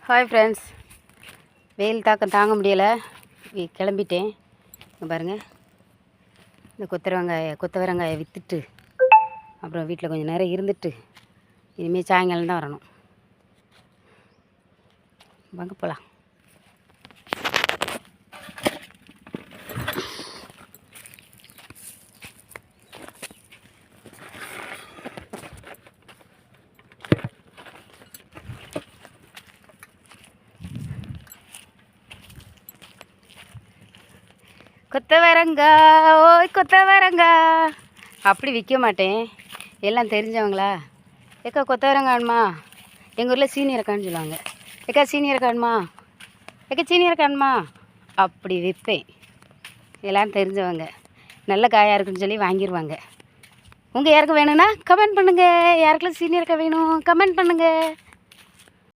Hi friends, வெயில் தாக்கம் தாங்க முடியலை, கிளம்பிட்டேன். இங்கே பாருங்கள், இந்த கொத்தவரங்காயை விற்றுட்டு அப்புறம் வீட்டில் கொஞ்சம் நேரம் இருந்துட்டு இனிமேல் சாயங்காலம் தான் வரணும். வாங்க போகலாம். கொத்தவரங்கா ஓய் கொத்தவரங்கா அப்படி விற்க மாட்டேன், எல்லாம் தெரிஞ்சவங்களா. ஏக்கா கொத்தவரங்காணுமா, எங்கள் ஊரில் சீனியரக்கான்னு சொல்லுவாங்க. ஏக்கா சீனியரக்காணுமா, ஏக்கா சீனியரக்காணுமா அப்படி விற்பேன். எல்லாம் தெரிஞ்சவங்க, நல்ல காயாக இருக்குன்னு சொல்லி வாங்கிடுவாங்க. உங்கள் யாருக்கு வேணும்னா கமெண்ட் பண்ணுங்கள். யாருக்கெல்லாம் சீனியரக்கா வேணும் கமெண்ட் பண்ணுங்கள்.